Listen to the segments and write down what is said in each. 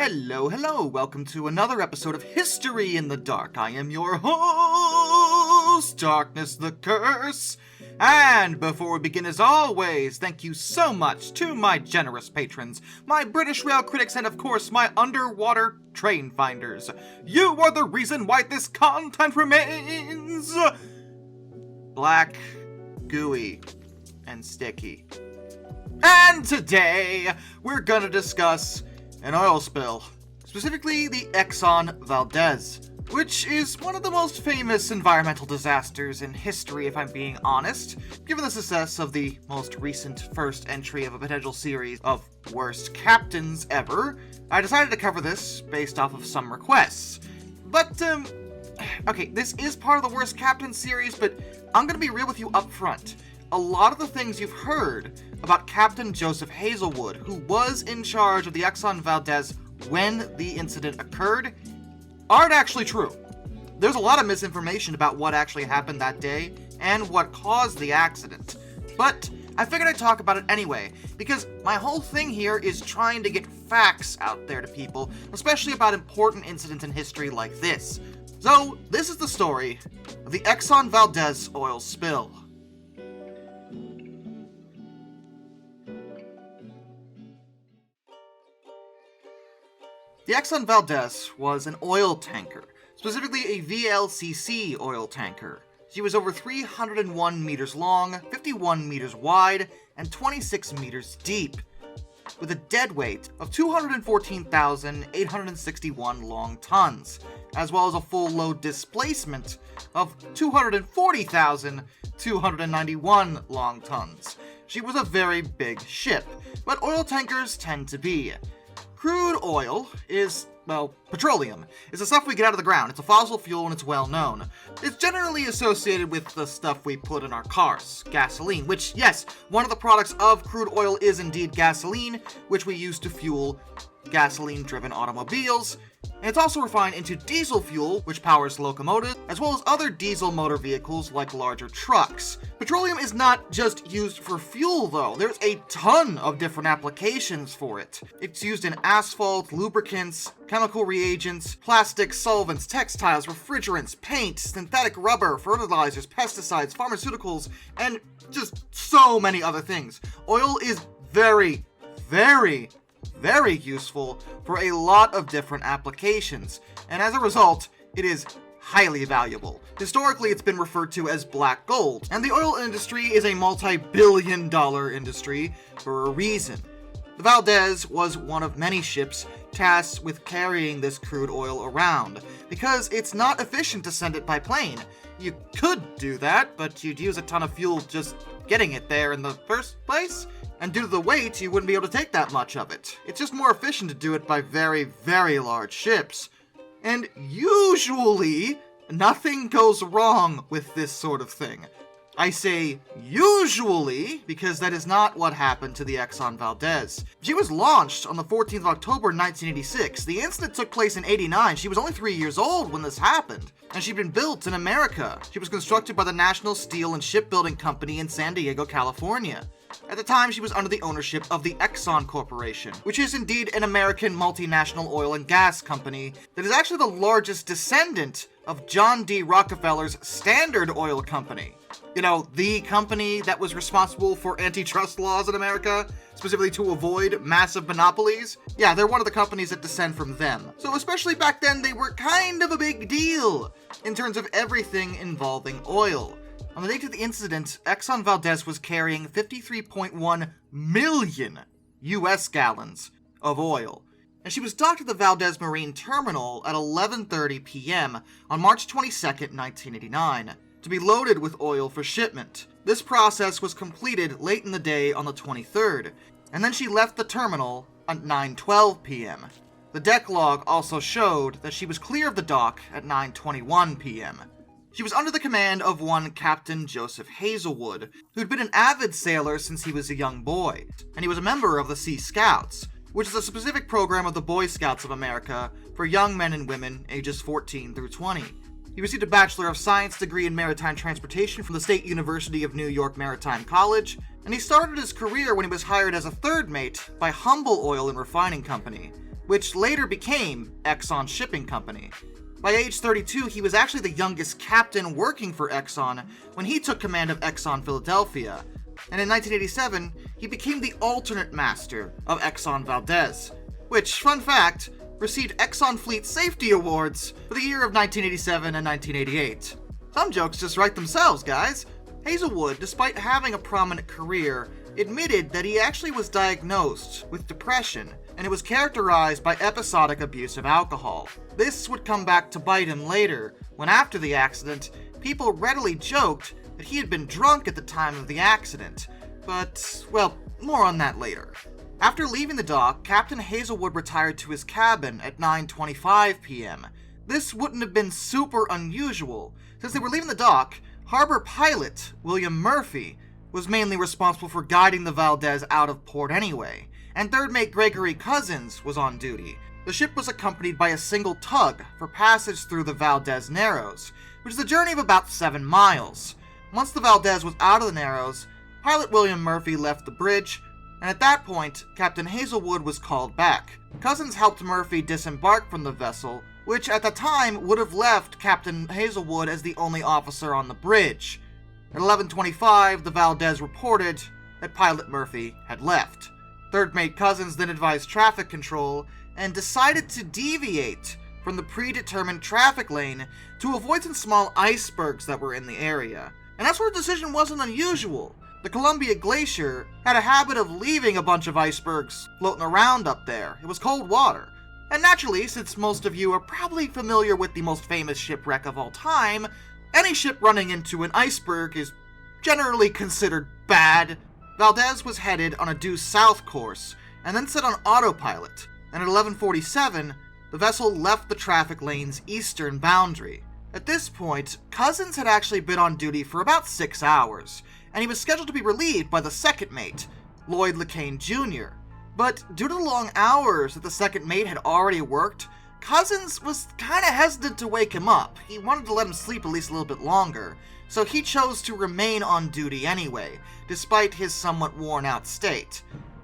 Hello, welcome to another episode of History in the Dark. I am your host, Darkness the Curse. And before we begin, as always, thank you so much to my generous patrons, my British rail critics, and of course, my underwater train finders. You are the reason why this content remains black, gooey, and sticky. And today, we're gonna discuss an oil spill, specifically the Exxon Valdez, which is one of the most famous environmental disasters in history, if I'm being honest. Given the success of the most recent first entry of a potential series of worst captains ever, I decided to cover this based off of some requests. But, okay, this is part of the worst captain series, but I'm gonna be real with you up front. A lot of the things you've heard about Captain Joseph Hazelwood, who was in charge of the Exxon Valdez when the incident occurred, aren't actually true. There's a lot of misinformation about what actually happened that day and what caused the accident. But I figured I'd talk about it anyway, because my whole thing here is trying to get facts out there to people, especially about important incidents in history like this. So, this is the story of the Exxon Valdez oil spill. The Exxon Valdez was an oil tanker, specifically a VLCC oil tanker. She was over 301 meters long, 51 meters wide, and 26 meters deep, with a dead weight of 214,861 long tons, as well as a full load displacement of 240,291 long tons. She was a very big ship, but oil tankers tend to be. Crude oil is, well, petroleum. It's the stuff we get out of the ground. It's a fossil fuel and it's well known. It's generally associated with the stuff we put in our cars, gasoline, which, yes, one of the products of crude oil is indeed gasoline, which we use to fuel gasoline-driven automobiles. And it's also refined into diesel fuel, which powers locomotives, as well as other diesel motor vehicles like larger trucks. Petroleum is not just used for fuel, though. There's a ton of different applications for it. It's used in asphalt, lubricants, chemical reagents, plastics, solvents, textiles, refrigerants, paint, synthetic rubber, fertilizers, pesticides, pharmaceuticals, and just so many other things. Oil is very useful for a lot of different applications, and as a result, it is highly valuable. Historically, it's been referred to as black gold, and the oil industry is a multi-billion-dollar industry for a reason. The Valdez was one of many ships tasked with carrying this crude oil around, because it's not efficient to send it by plane. You could do that, but you'd use a ton of fuel just getting it there in the first place, and due to the weight, you wouldn't be able to take that much of it. It's just more efficient to do it by very large ships. And usually, nothing goes wrong with this sort of thing. I say usually because that is not what happened to the Exxon Valdez. She was launched on the 14th of October 1986. The incident took place in '89. She was only 3 years old when this happened, and she'd been built in America. She was constructed by the National Steel and Shipbuilding Company in San Diego, California. At the time, she was under the ownership of the Exxon Corporation, which is indeed an American multinational oil and gas company that is actually the largest descendant of John D. Rockefeller's Standard Oil Company. You know, the company that was responsible for antitrust laws in America, specifically to avoid massive monopolies. Yeah, they're one of the companies that descend from them. So especially back then, they were kind of a big deal in terms of everything involving oil. On the date of the incident, Exxon Valdez was carrying 53.1 million US gallons of oil, and she was docked at the Valdez Marine Terminal at 11:30 p.m. on March 22nd, 1989, to be loaded with oil for shipment. This process was completed late in the day on the 23rd, and then she left the terminal at 9:12 p.m. The deck log also showed that she was clear of the dock at 9:21 p.m. She was under the command of one Captain Joseph Hazelwood, who'd been an avid sailor since he was a young boy, and he was a member of the Sea Scouts, which is a specific program of the Boy Scouts of America for young men and women ages 14 through 20. He received a Bachelor of Science degree in Maritime Transportation from the State University of New York Maritime College, and he started his career when he was hired as a third mate by Humble Oil and Refining Company. which later became Exxon Shipping Company. By age 32, he was actually the youngest captain working for Exxon when he took command of Exxon Philadelphia, and in 1987, he became the alternate master of Exxon Valdez, which, fun fact, received Exxon Fleet Safety Awards for the year of 1987 and 1988. Some jokes just write themselves, guys. Hazelwood, despite having a prominent career, admitted that he actually was diagnosed with depression, and it was characterized by episodic abuse of alcohol. This would come back to bite him later, when after the accident, people readily joked that he had been drunk at the time of the accident. But, well, more on that later. After leaving the dock, Captain Hazelwood retired to his cabin at 9:25 p.m. This wouldn't have been super unusual. Since they were leaving the dock, harbor pilot William Murphy was mainly responsible for guiding the Valdez out of port anyway, and third mate Gregory Cousins was on duty. The ship was accompanied by a single tug for passage through the Valdez Narrows, which is a journey of about 7 miles. Once the Valdez was out of the Narrows, pilot William Murphy left the bridge, and at that point, Captain Hazelwood was called back. Cousins helped Murphy disembark from the vessel, which at the time would have left Captain Hazelwood as the only officer on the bridge. At 11:25, the Valdez reported that pilot Murphy had left. Third mate Cousins then advised traffic control and decided to deviate from the predetermined traffic lane to avoid some small icebergs that were in the area. And that sort of decision wasn't unusual. The Columbia Glacier had a habit of leaving a bunch of icebergs floating around up there. It was cold water. And naturally, since most of you are probably familiar with the most famous shipwreck of all time, any ship running into an iceberg is generally considered bad. Valdez was headed on a due south course, and then set on autopilot, and at 11:47, the vessel left the traffic lane's eastern boundary. At this point, Cousins had actually been on duty for about 6 hours, and he was scheduled to be relieved by the second mate, Lloyd LeCain Jr. But due to the long hours that the second mate had already worked, Cousins was kinda hesitant to wake him up. He wanted to let him sleep at least a little bit longer, so he chose to remain on duty anyway, despite his somewhat worn-out state.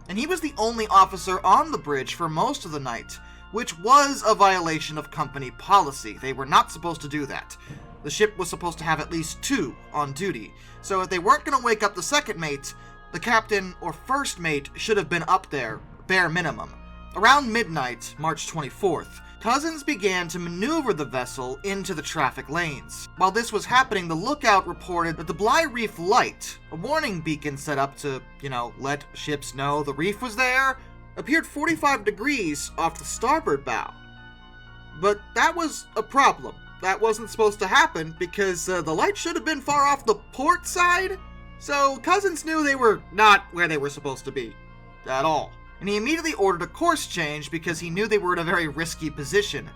And he was the only officer on the bridge for most of the night, which was a violation of company policy. They were not supposed to do that. The ship was supposed to have at least 2 on duty, so if they weren't going to wake up the second mate, the captain or first mate should have been up there, bare minimum. Around midnight, March 24th, Cousins began to maneuver the vessel into the traffic lanes. While this was happening, the lookout reported that the Bligh Reef light, a warning beacon set up to, let ships know the reef was there, appeared 45 degrees off the starboard bow. But that was a problem. That wasn't supposed to happen because the light should have been far off the port side. So Cousins knew they were not where they were supposed to be at all. And he immediately ordered a course change because he knew they were in a very risky position.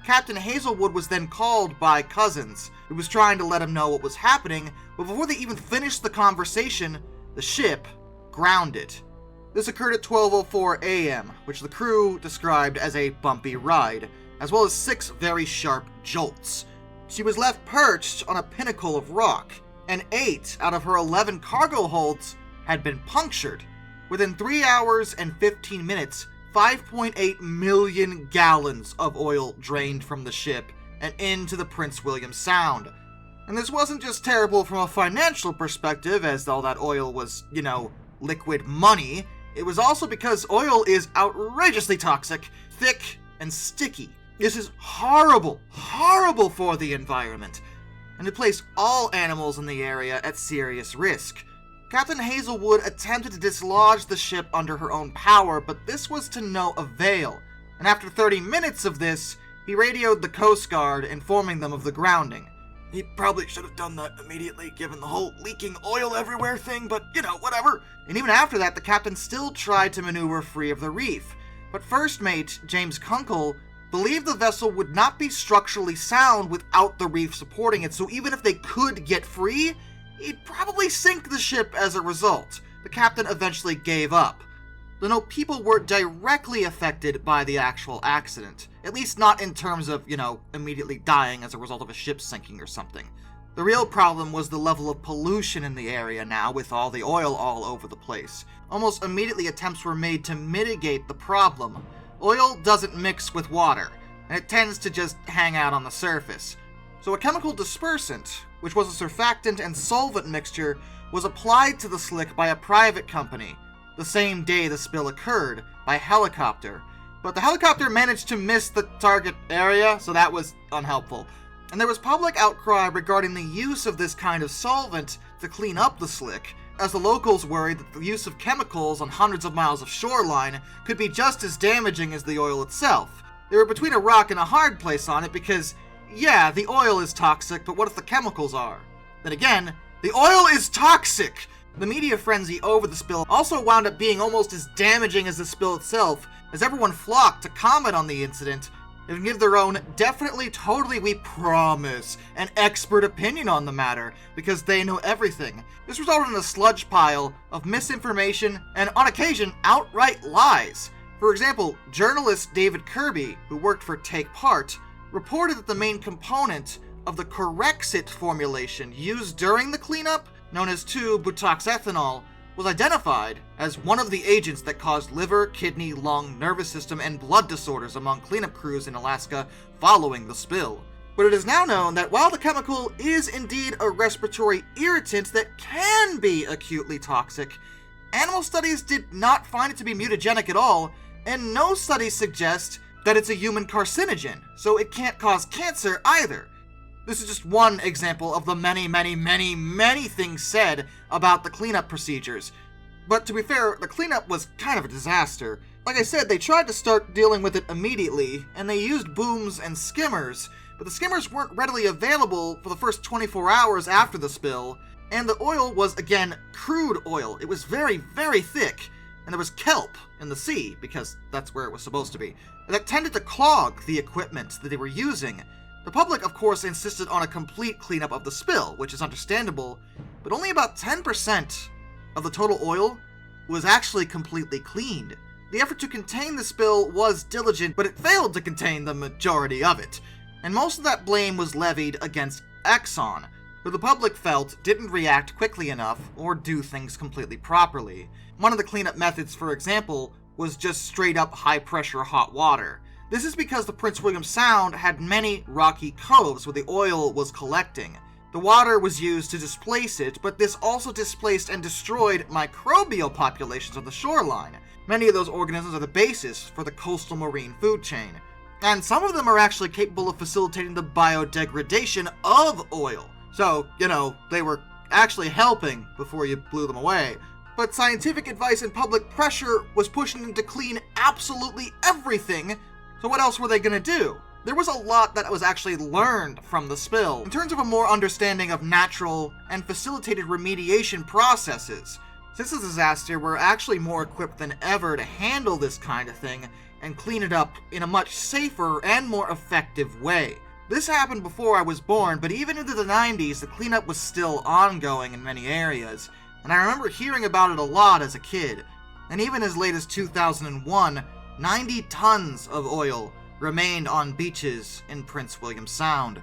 Captain Hazelwood was then called by Cousins, who was trying to let him know what was happening, but before they even finished the conversation, the ship grounded. This occurred at 12:04 a.m., which the crew described as a bumpy ride, as well as 6 very sharp jolts. She was left perched on a pinnacle of rock, and 8 out of her 11 cargo holds had been punctured. Within 3 hours and 15 minutes, 5.8 million gallons of oil drained from the ship and into the Prince William Sound. And this wasn't just terrible from a financial perspective, as all that oil was, liquid money. It was also because oil is outrageously toxic, thick, and sticky. This is horrible, horrible for the environment, and it placed all animals in the area at serious risk. Captain Hazelwood attempted to dislodge the ship under her own power, but this was to no avail, and after 30 minutes of this, he radioed the Coast Guard, informing them of the grounding. He probably should have done that immediately, given the whole leaking oil everywhere thing, but, whatever. And even after that, the captain still tried to maneuver free of the reef, but first mate James Kunkel believed the vessel would not be structurally sound without the reef supporting it, so even if they could get free, he'd probably sink the ship as a result. The captain eventually gave up. Though no people were directly affected by the actual accident, at least not in terms of, immediately dying as a result of a ship sinking or something. The real problem was the level of pollution in the area now, with all the oil all over the place. Almost immediately attempts were made to mitigate the problem, Oil doesn't mix with water, and it tends to just hang out on the surface. So a chemical dispersant, which was a surfactant and solvent mixture, was applied to the slick by a private company the same day the spill occurred by helicopter. But the helicopter managed to miss the target area, so that was unhelpful. And there was public outcry regarding the use of this kind of solvent to clean up the slick, as the locals worried that the use of chemicals on hundreds of miles of shoreline could be just as damaging as the oil itself. They were between a rock and a hard place on it because, yeah, the oil is toxic, but what if the chemicals are? Then again, the oil is toxic! The media frenzy over the spill also wound up being almost as damaging as the spill itself, as everyone flocked to comment on the incident and give their own definitely, totally, we promise, an expert opinion on the matter, because they know everything. This resulted in a sludge pile of misinformation and, on occasion, outright lies. For example, journalist David Kirby, who worked for Take Part, reported that the main component of the Corexit formulation used during the cleanup, known as 2-butoxethanol, was identified as one of the agents that caused liver, kidney, lung, nervous system, and blood disorders among cleanup crews in Alaska following the spill. But it is now known that while the chemical is indeed a respiratory irritant that can be acutely toxic, animal studies did not find it to be mutagenic at all, and no studies suggest that it's a human carcinogen, so it can't cause cancer either. This is just one example of the many things said about the cleanup procedures. But to be fair, the cleanup was kind of a disaster. Like I said, they tried to start dealing with it immediately, and they used booms and skimmers, but the skimmers weren't readily available for the first 24 hours after the spill, and the oil was, again, crude oil. It was very thick, and there was kelp in the sea, because that's where it was supposed to be. And that tended to clog the equipment that they were using. The public, of course, insisted on a complete cleanup of the spill, which is understandable, but only about 10% of the total oil was actually completely cleaned. The effort to contain the spill was diligent, but it failed to contain the majority of it, and most of that blame was levied against Exxon, who the public felt didn't react quickly enough or do things completely properly. One of the cleanup methods, for example, was just straight up high-pressure hot water. This is because the Prince William Sound had many rocky coves where the oil was collecting. The water was used to displace it, but this also displaced and destroyed microbial populations on the shoreline. Many of those organisms are the basis for the coastal marine food chain. And some of them are actually capable of facilitating the biodegradation of oil. So, they were actually helping before you blew them away. But scientific advice and public pressure was pushing them to clean absolutely everything. So what else were they going to do? There was a lot that was actually learned from the spill, in terms of a more understanding of natural and facilitated remediation processes. Since the disaster, we're actually more equipped than ever to handle this kind of thing and clean it up in a much safer and more effective way. This happened before I was born, but even into the 90s, the cleanup was still ongoing in many areas, and I remember hearing about it a lot as a kid. And even as late as 2001, 90 tons of oil remained on beaches in Prince William Sound.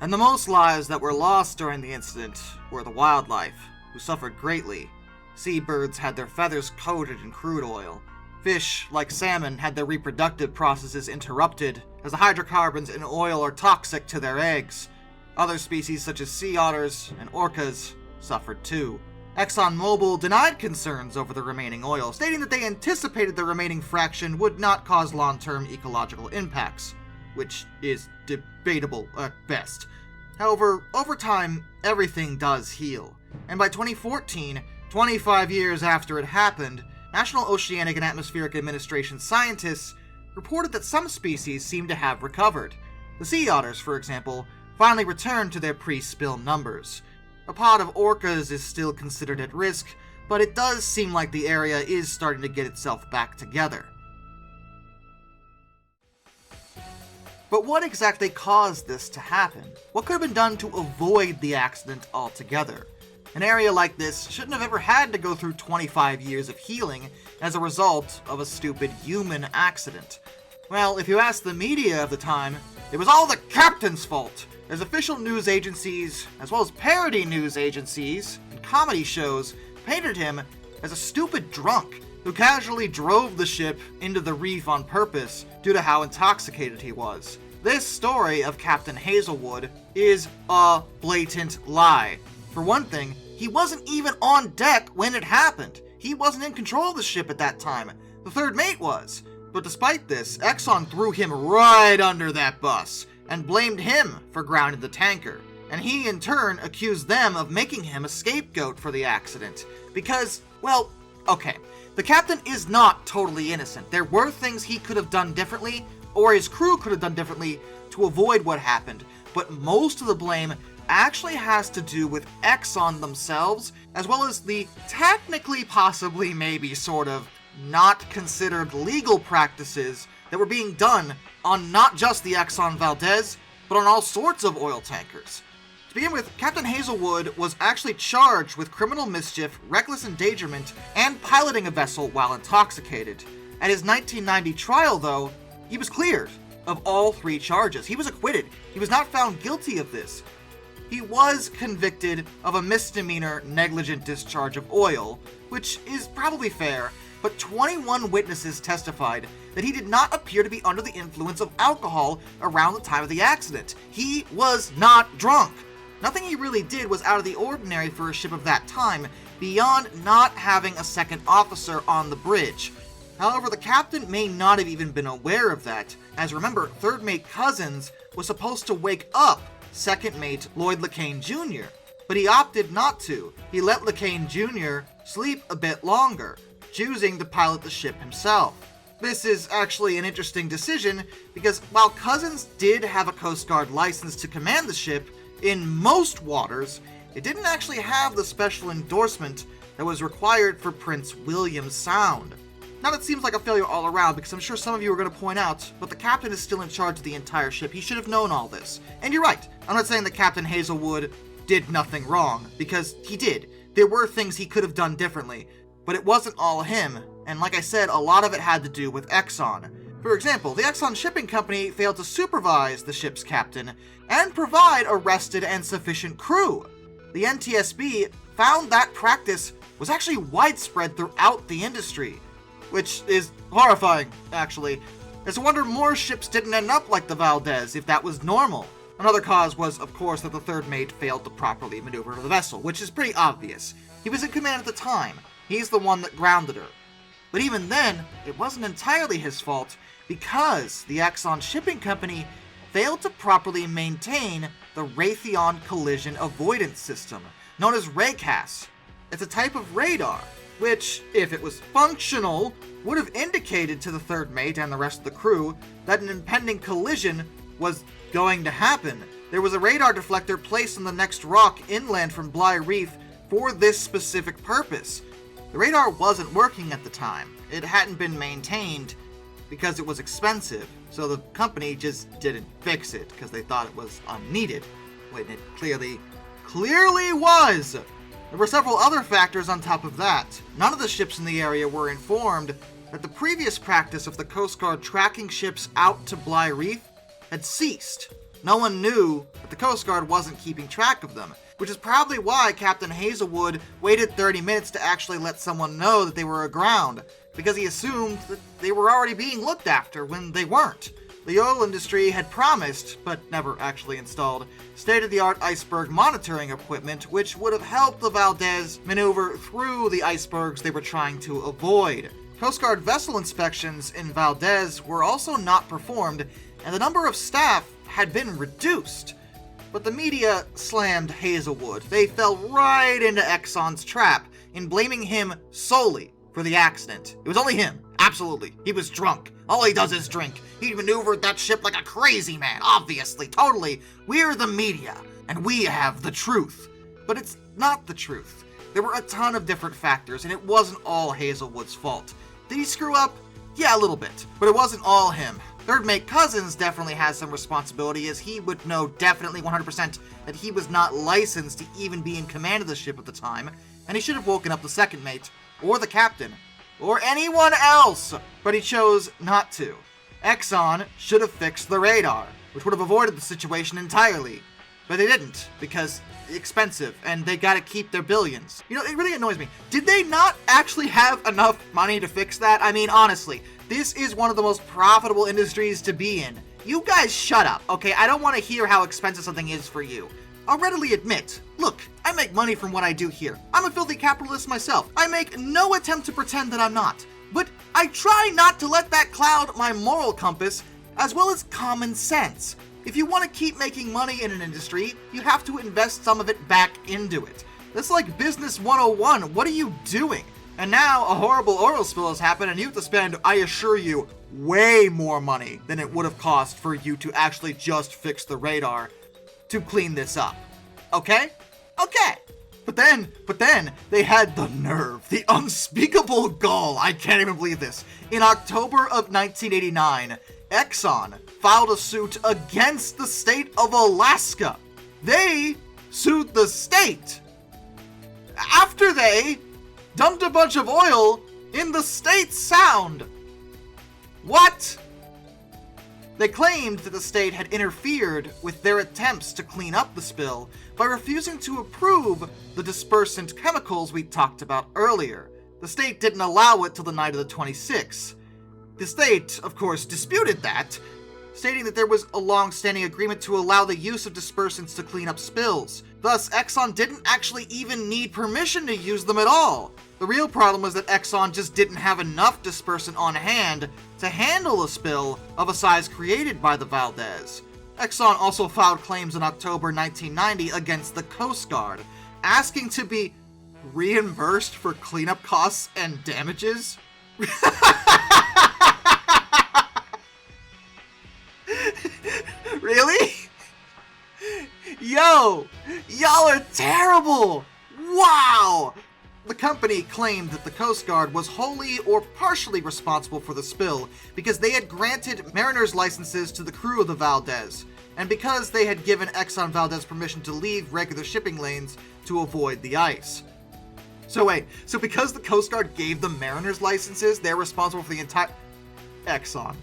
And the most lives that were lost during the incident were the wildlife, who suffered greatly. Seabirds had their feathers coated in crude oil. Fish, like salmon, had their reproductive processes interrupted, as the hydrocarbons in oil are toxic to their eggs. Other species such as sea otters and orcas suffered too. ExxonMobil denied concerns over the remaining oil, stating that they anticipated the remaining fraction would not cause long-term ecological impacts, which is debatable at best. However, over time, everything does heal, and by 2014, 25 years after it happened, National Oceanic and Atmospheric Administration scientists reported that some species seem to have recovered. The sea otters, for example, finally returned to their pre-spill numbers. A pod of orcas is still considered at risk, but it does seem like the area is starting to get itself back together. But what exactly caused this to happen? What could have been done to avoid the accident altogether? An area like this shouldn't have ever had to go through 25 years of healing as a result of a stupid human accident. Well, if you ask the media of the time, it was all the captain's fault, as official news agencies, as well as parody news agencies and comedy shows, painted him as a stupid drunk who casually drove the ship into the reef on purpose due to how intoxicated he was. This story of Captain Hazelwood is a blatant lie. For one thing, he wasn't even on deck when it happened. He wasn't in control of the ship at that time. The third mate was. But despite this, Exxon threw him right under that bus and blamed him for grounding the tanker. And he in turn accused them of making him a scapegoat for the accident. Because, well, okay, the captain is not totally innocent. There were things he could have done differently, or his crew could have done differently to avoid what happened. But most of the blame actually has to do with Exxon themselves, as well as the technically, possibly, maybe, sort of, not considered legal practices that were being done on not just the Exxon Valdez, but on all sorts of oil tankers. To begin with, Captain Hazelwood was actually charged with criminal mischief, reckless endangerment, and piloting a vessel while intoxicated. At his 1990 trial, though, he was cleared of all 3 charges. He was acquitted. He was not found guilty of this. He was convicted of a misdemeanor negligent discharge of oil, which is probably fair, but 21 witnesses testified that he did not appear to be under the influence of alcohol around the time of the accident. He was not drunk. Nothing he really did was out of the ordinary for a ship of that time, beyond not having a second officer on the bridge. However, the captain may not have even been aware of that, as remember, third mate Cousins was supposed to wake up second mate Lloyd LeCain Jr., but he opted not to. He let LeCain Jr. sleep a bit longer, choosing to pilot the ship himself. This is actually an interesting decision, because while Cousins did have a Coast Guard license to command the ship, in most waters, it didn't actually have the special endorsement that was required for Prince William Sound. Now that seems like a failure all around, because I'm sure some of you are going to point out, but the captain is still in charge of the entire ship. He should have known all this. And you're right, I'm not saying that Captain Hazelwood did nothing wrong, because he did. There were things he could have done differently, but it wasn't all him, and like I said, a lot of it had to do with Exxon. For example, the Exxon Shipping Company failed to supervise the ship's captain and provide a rested and sufficient crew. The NTSB found that practice was actually widespread throughout the industry, which is horrifying, actually. It's a wonder more ships didn't end up like the Valdez if that was normal. Another cause was, of course, that the third mate failed to properly maneuver the vessel, which is pretty obvious. He was in command at the time. He's the one that grounded her. But even then, it wasn't entirely his fault, because the Exxon Shipping Company failed to properly maintain the Raytheon Collision Avoidance System, known as RACAS. It's a type of radar, which, if it was functional, would have indicated to the third mate and the rest of the crew that an impending collision was going to happen. There was a radar deflector placed on the next rock inland from Bligh Reef for this specific purpose. The radar wasn't working at the time. It hadn't been maintained because it was expensive, so the company just didn't fix it because they thought it was unneeded, when it clearly was. There were several other factors on top of that. None of the ships in the area were informed that the previous practice of the Coast Guard tracking ships out to Bligh Reef had ceased. No one knew that the Coast Guard wasn't keeping track of them, which is probably why Captain Hazelwood waited 30 minutes to actually let someone know that they were aground, because he assumed that they were already being looked after when they weren't. The oil industry had promised, but never actually installed, state-of-the-art iceberg monitoring equipment, which would have helped the Valdez maneuver through the icebergs they were trying to avoid. Coast Guard vessel inspections in Valdez were also not performed, and the number of staff had been reduced. But the media slammed Hazelwood. They fell right into Exxon's trap in blaming him solely for the accident. It was only him. Absolutely. He was drunk. All he does is drink. He maneuvered that ship like a crazy man. Obviously. Totally. We're the media, and we have the truth. But it's not the truth. There were a ton of different factors, and it wasn't all Hazelwood's fault. Did he screw up? Yeah, a little bit. But it wasn't all him. Third mate Cousins definitely has some responsibility, as he would know definitely 100% that he was not licensed to even be in command of the ship at the time, and he should have woken up the second mate, or the captain, or anyone else, but he chose not to. Exxon should have fixed the radar, which would have avoided the situation entirely, But they didn't, because expensive, and they gotta keep their billions. You know, it really annoys me. Did they not actually have enough money to fix that? I mean, honestly, this is one of the most profitable industries to be in. You guys shut up, okay? I don't want to hear how expensive something is for you. I'll readily admit, look, I make money from what I do here. I'm a filthy capitalist myself. I make no attempt to pretend that I'm not. But I try not to let that cloud my moral compass, as well as common sense. If you want to keep making money in an industry, you have to invest some of it back into it. That's like business 101. What are you doing? And now a horrible oil spill has happened and you have to spend, I assure you, way more money than it would have cost for you to actually just fix the radar to clean this up. Okay? Okay. But then, they had the nerve, the unspeakable gall, I can't even believe this. In October of 1989, Exxon filed a suit against the state of Alaska. They sued the state after they dumped a bunch of oil in the state sound. What? They claimed that the state had interfered with their attempts to clean up the spill by refusing to approve the dispersant chemicals we talked about earlier. The state didn't allow it till the night of the 26th. The state, of course, disputed that, stating that there was a long-standing agreement to allow the use of dispersants to clean up spills. Thus, Exxon didn't actually even need permission to use them at all. The real problem was that Exxon just didn't have enough dispersant on hand to handle a spill of a size created by the Valdez. Exxon also filed claims in October 1990 against the Coast Guard, asking to be reimbursed for cleanup costs and damages. Really? Yo! Y'all are terrible! Wow! The company claimed that the Coast Guard was wholly or partially responsible for the spill because they had granted mariners' licenses to the crew of the Valdez, and because they had given Exxon Valdez permission to leave regular shipping lanes to avoid the ice. So wait, so because the Coast Guard gave the mariners' licenses, they're responsible for the entire... Exxon.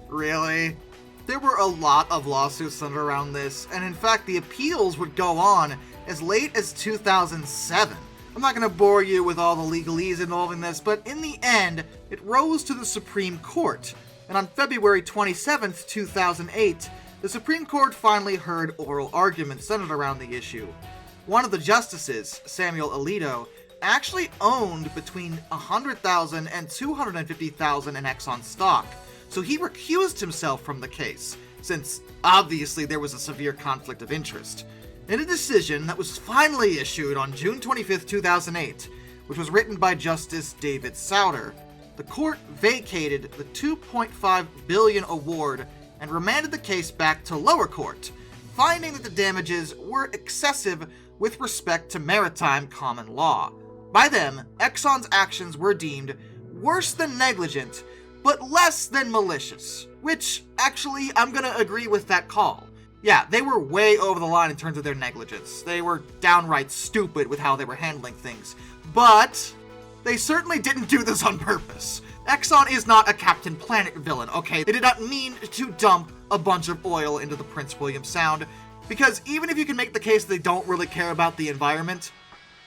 Really? There were a lot of lawsuits centered around this, and in fact the appeals would go on as late as 2007. I'm not going to bore you with all the legalese involving this, but in the end, it rose to the Supreme Court, and on February 27th, 2008, the Supreme Court finally heard oral arguments centered around the issue. One of the justices, Samuel Alito, actually owned between 100,000 and 250,000 in Exxon stock, so he recused himself from the case, since obviously there was a severe conflict of interest. In a decision that was finally issued on June 25, 2008, which was written by Justice David Souter, the court vacated the $2.5 billion award and remanded the case back to lower court, finding that the damages were excessive with respect to maritime common law. By them, Exxon's actions were deemed worse than negligent, but less than malicious, which, actually, I'm gonna agree with that call. Yeah, they were way over the line in terms of their negligence. They were downright stupid with how they were handling things. But they certainly didn't do this on purpose. Exxon is not a Captain Planet villain, okay? They did not mean to dump a bunch of oil into the Prince William Sound, because even if you can make the case they don't really care about the environment,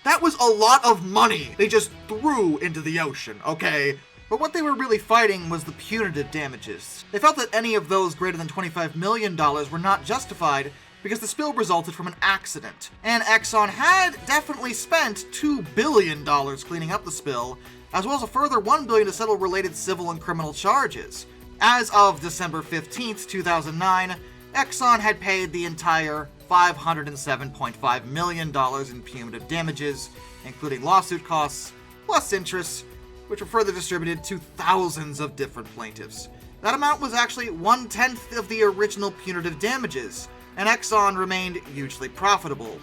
that was a lot of money they just threw into the ocean, okay? But what they were really fighting was the punitive damages. They felt that any of those greater than $25 million were not justified because the spill resulted from an accident. And Exxon had definitely spent $2 billion cleaning up the spill, as well as a further $1 billion to settle related civil and criminal charges. As of December 15th, 2009, Exxon had paid the entire $507.5 million in punitive damages, including lawsuit costs, plus interest, which were further distributed to thousands of different plaintiffs. That amount was actually 1/10 of the original punitive damages, and Exxon remained hugely profitable.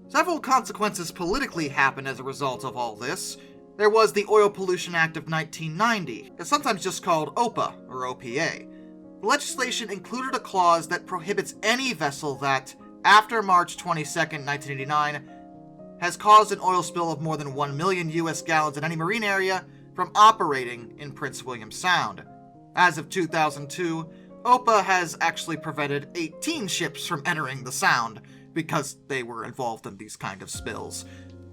Several consequences politically happened as a result of all this. There was the Oil Pollution Act of 1990, it's sometimes just called OPA, or OPA. The legislation included a clause that prohibits any vessel that, after March 22, 1989, has caused an oil spill of more than 1 million US gallons in any marine area from operating in Prince William Sound. As of 2002, OPA has actually prevented 18 ships from entering the Sound because they were involved in these kind of spills.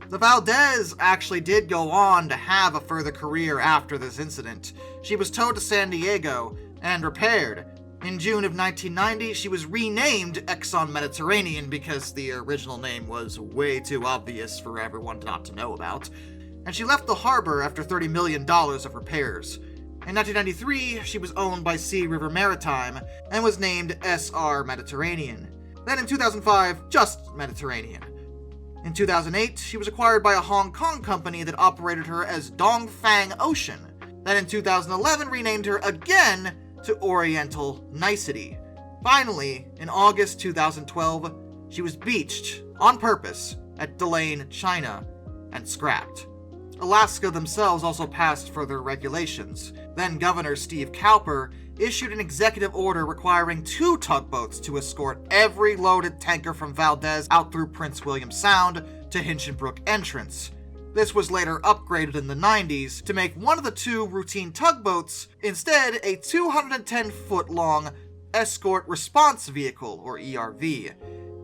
The Valdez actually did go on to have a further career after this incident. She was towed to San Diego and repaired. In June of 1990, she was renamed Exxon Mediterranean because the original name was way too obvious for everyone not to know about, and she left the harbor after $30 million of repairs. In 1993, she was owned by Sea River Maritime and was named SR Mediterranean. Then in 2005, just Mediterranean. In 2008, she was acquired by a Hong Kong company that operated her as Dongfang Ocean. Then in 2011, renamed her again to Oriental Nicety. Finally, in August 2012, she was beached on purpose at Delane, China, and scrapped. Alaska themselves also passed further regulations. Then Governor Steve Cowper issued an executive order requiring 2 tugboats to escort every loaded tanker from Valdez out through Prince William Sound to Hinchinbrook Entrance. This was later upgraded in the 90s to make one of the 2 routine tugboats instead a 210-foot-long Escort Response Vehicle, or ERV.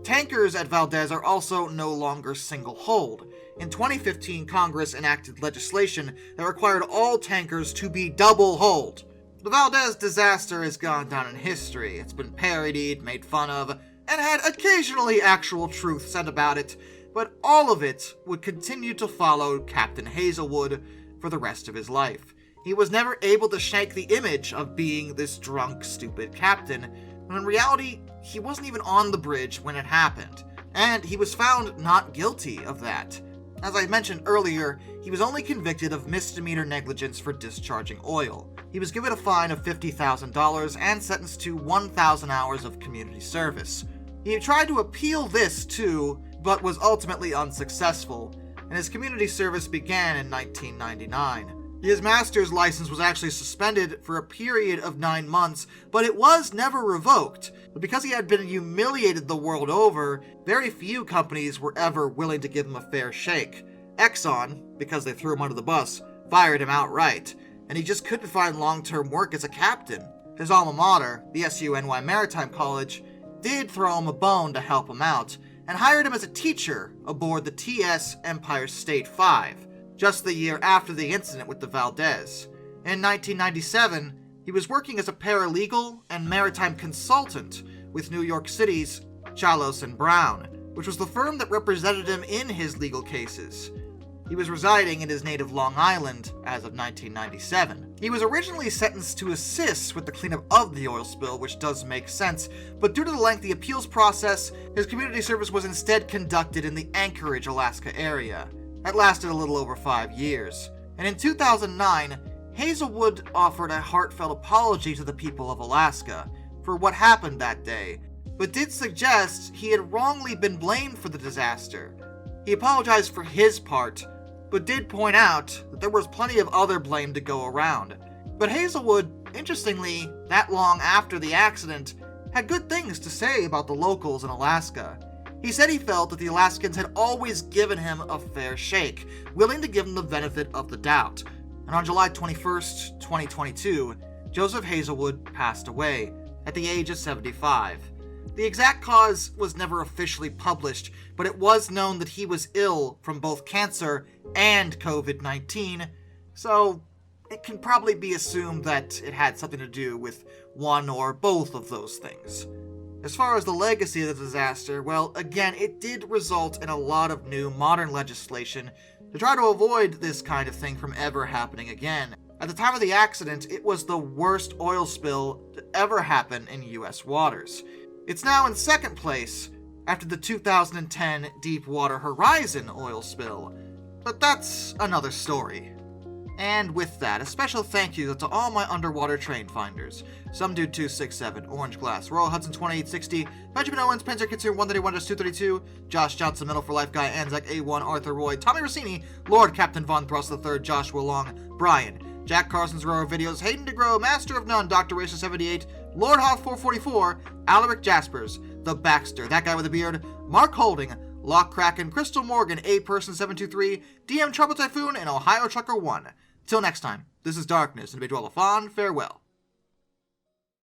Tankers at Valdez are also no longer single-hulled. In 2015, Congress enacted legislation that required all tankers to be double-hulled. The Valdez disaster has gone down in history. It's been parodied, made fun of, and had occasionally actual truth said about it, but all of it would continue to follow Captain Hazelwood for the rest of his life. He was never able to shake the image of being this drunk, stupid captain, when in reality, he wasn't even on the bridge when it happened, and he was found not guilty of that. As I mentioned earlier, he was only convicted of misdemeanor negligence for discharging oil. He was given a fine of $50,000 and sentenced to 1,000 hours of community service. He tried to appeal this too, but was ultimately unsuccessful, and his community service began in 1999. His master's license was actually suspended for a period of 9 months, but it was never revoked. But because he had been humiliated the world over, very few companies were ever willing to give him a fair shake. Exxon, because they threw him under the bus, fired him outright, and he just couldn't find long-term work as a captain. His alma mater, the SUNY Maritime College, did throw him a bone to help him out, and hired him as a teacher aboard the TS Empire State 5, just the year after the incident with the Valdez. In 1997, he was working as a paralegal and maritime consultant with New York City's Chalos & Brown, which was the firm that represented him in his legal cases. He was residing in his native Long Island as of 1997. He was originally sentenced to assist with the cleanup of the oil spill, which does make sense, but due to the lengthy appeals process, his community service was instead conducted in the Anchorage, Alaska area. That lasted a little over 5 years. And in 2009, Hazelwood offered a heartfelt apology to the people of Alaska for what happened that day, but did suggest he had wrongly been blamed for the disaster. He apologized for his part, but did point out that there was plenty of other blame to go around. But Hazelwood, interestingly, that long after the accident, had good things to say about the locals in Alaska. He said he felt that the Alaskans had always given him a fair shake, willing to give him the benefit of the doubt. And on July 21st, 2022, Joseph Hazelwood passed away at the age of 75. The exact cause was never officially published, but it was known that he was ill from both cancer and COVID-19, so it can probably be assumed that it had something to do with one or both of those things. As far as the legacy of the disaster, well, again, it did result in a lot of new modern legislation to try to avoid this kind of thing from ever happening again. At the time of the accident, it was the worst oil spill to ever happen in U.S. waters. It's now in second place after the 2010 Deepwater Horizon oil spill, but that's another story. And with that, a special thank you to all my underwater train finders. Some Dude 267, Orange Glass, Royal Hudson 2860, Benjamin Owens, Panzer Kitsune 131 232, Josh Johnson, Middle for Life Guy, Anzac A1, Arthur Roy, Tommy Rossini, Lord Captain Von Thrust III, Joshua Long, Brian, Jack Carson's Rower Videos, Hayden DeGrow, Master of None, Dr. Racer 78, Lord Hoth 444, Alaric Jaspers, The Baxter, That Guy with a Beard, Mark Holding, Lock Kraken, Crystal Morgan, A Person 723, DM Trouble Typhoon, and Ohio Trucker 1. Till next time, this is Darkness, and bid you all a fond farewell.